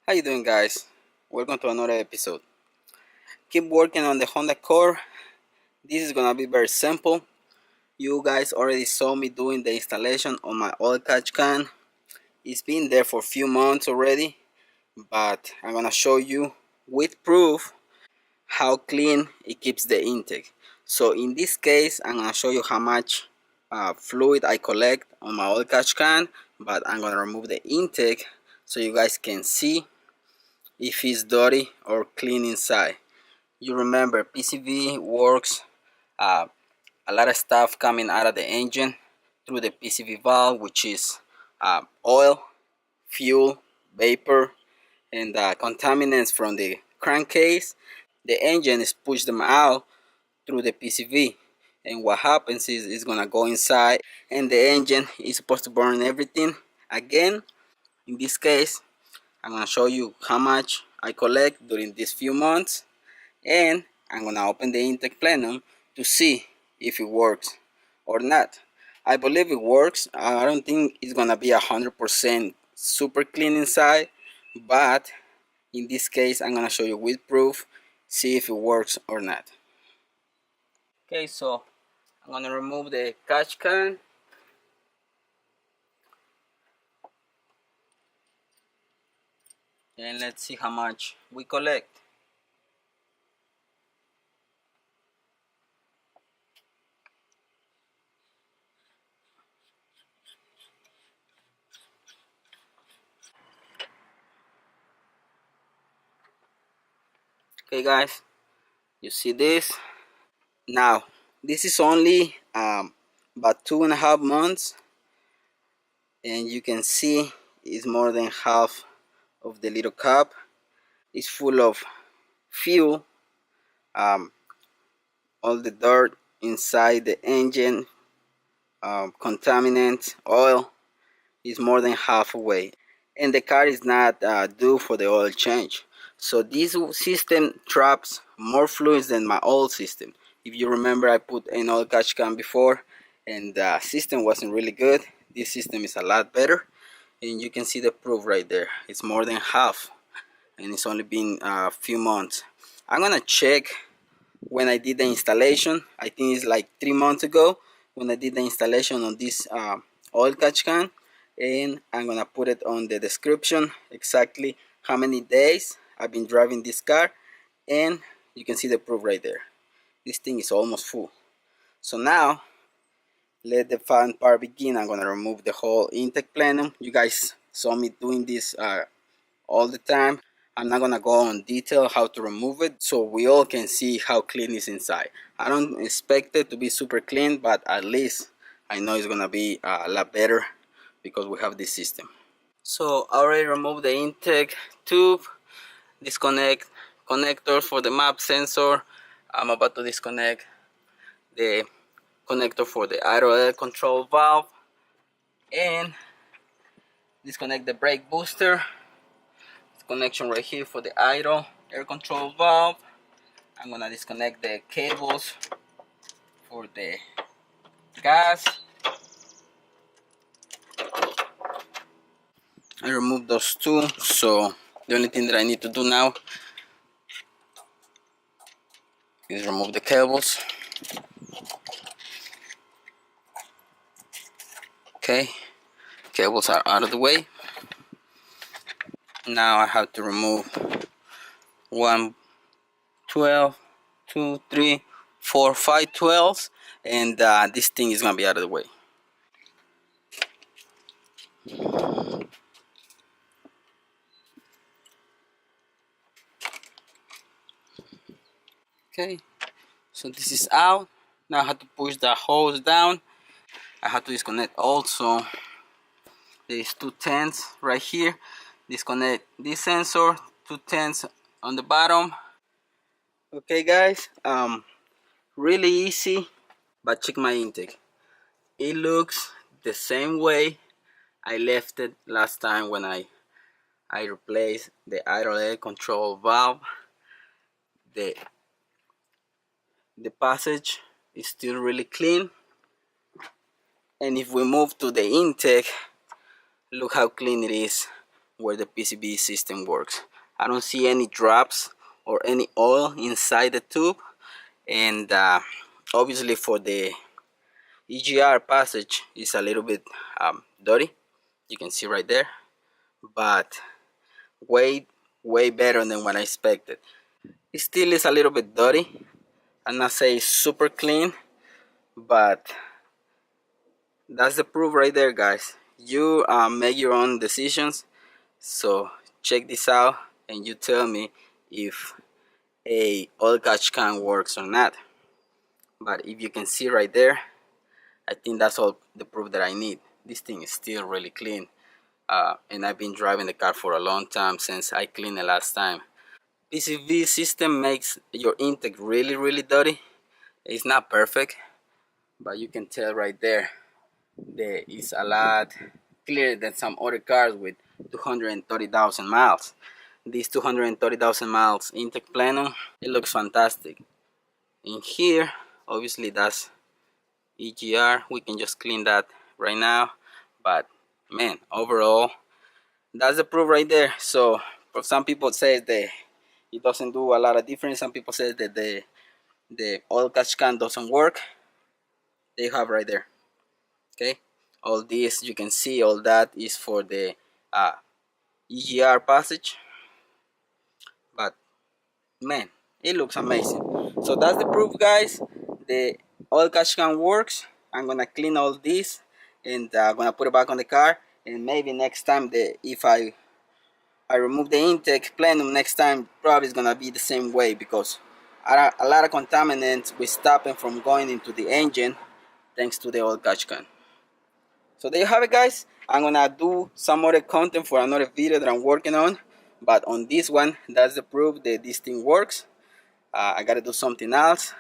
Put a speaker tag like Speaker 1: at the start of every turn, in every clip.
Speaker 1: How you doing, guys? Welcome to another episode. Keep working on the Honda core. This is gonna be very simple. You guys already saw me doing the installation on my oil catch can. It's been there for a few months already, but I'm gonna show you with proof how clean it keeps the intake. So in this case, I'm gonna show you how much fluid I collect on my oil catch can, but I'm gonna remove the intake so you guys can see if it's dirty or clean inside. You remember PCV works, uh, a lot of stuff coming out of the engine through the PCV valve, which is oil, fuel, vapor, and contaminants from the crankcase. The engine is push them out through the PCV, and what happens is it's gonna go inside, and the engine is supposed to burn everything again. In this case, I'm gonna show you how much I collect during these few months, and I'm gonna open the intake plenum to see if it works or not. I believe it works. I don't think it's gonna be 100% super clean inside, but in this case I'm gonna show you with proof, see if it works or not. Okay, so I'm gonna remove the catch can. And let's see how much we collect. Okay guys, you see this? Now, this is only about 2.5 months, and you can see it's more than half of the little cup. It's full of fuel, um, all the dirt inside the engine, contaminants, oil is more than half away, and the car is not due for the oil change. So this system traps more fluids than my old system. If you remember, I put an oil catch can before, and the system wasn't really good. This system is a lot better, and you can see the proof right there. It's more than half, and it's only been a few months. I'm gonna check when I did the installation. I think it's like 3 months ago when I did the installation on this oil catch can, and I'm gonna put it on the description exactly how many days I've been driving this car, and you can see the proof right there. This thing is almost full. So now let the fun part begin. I'm gonna remove the whole intake plenum. You guys saw me doing this all the time. I'm not gonna go on detail how to remove it, so we all can see how clean it's inside. I don't expect it to be super clean, but at least I know it's gonna be a lot better because we have this system. So I already removed the intake tube, disconnect connectors for the map sensor. I'm about to disconnect the connector for the idle air control valve, and disconnect the brake booster. Connection right here for the idle air control valve. I'm gonna disconnect the cables for the gas. I removed those two, so the only thing that I need to do now is remove the cables. Okay, cables are out of the way. Now I have to remove 1, 12, 2, 3, 4, 5 12s, and this thing is gonna be out of the way. Okay, so this is out. Now I have to push the hose down. I have to disconnect also these 2 10s right here. Disconnect this sensor, 2 10s on the bottom. Okay guys, really easy, but check my intake. It looks the same way I left it last time when I replaced the idle air control valve. The passage is still really clean, and if we move to the intake, look how clean it is where the PCV system works. I don't see any drops or any oil inside the tube, and obviously for the EGR passage is a little bit dirty, you can see right there, but way better than what I expected. It still is a little bit dirty. I'm not saying super clean, but that's the proof right there, guys. You make your own decisions. So check this out and you tell me if a oil catch can works or not. But if you can see right there, I think that's all the proof that I need. This thing is still really clean, and I've been driving the car for a long time since I cleaned it last time. PCV system makes your intake really dirty. It's not perfect, but you can tell right there that it's a lot clearer than some other cars with 230,000 miles. This 230,000 miles intake plenum, it looks fantastic. In here, obviously that's EGR. We can just clean that right now, but man, overall that's the proof right there. So for some people say that it doesn't do a lot of difference. Some people say that the oil catch can doesn't work. They have right there. Okay, all this you can see, all that is for the EGR passage, but man, it looks amazing. So that's the proof, guys. The oil catch can works. I'm gonna clean all this and I'm gonna put it back on the car, and maybe next time if I remove the intake plenum next time, probably it's gonna be the same way, because a lot of contaminants will stop them from going into the engine thanks to the oil catch can. So there you have it, guys. I'm gonna do some other content for another video that I'm working on, but on this one, that's the proof that this thing works. I gotta do something else,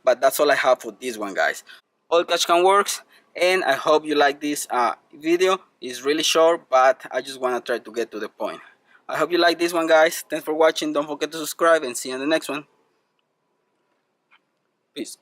Speaker 1: but that's all I have for this one, guys. Oil catch can works, and I hope you like this video. It's really short, but I just want to try to get to the point. I hope you like this one, guys. Thanks for watching. Don't forget to subscribe, and see you in the next one. Peace.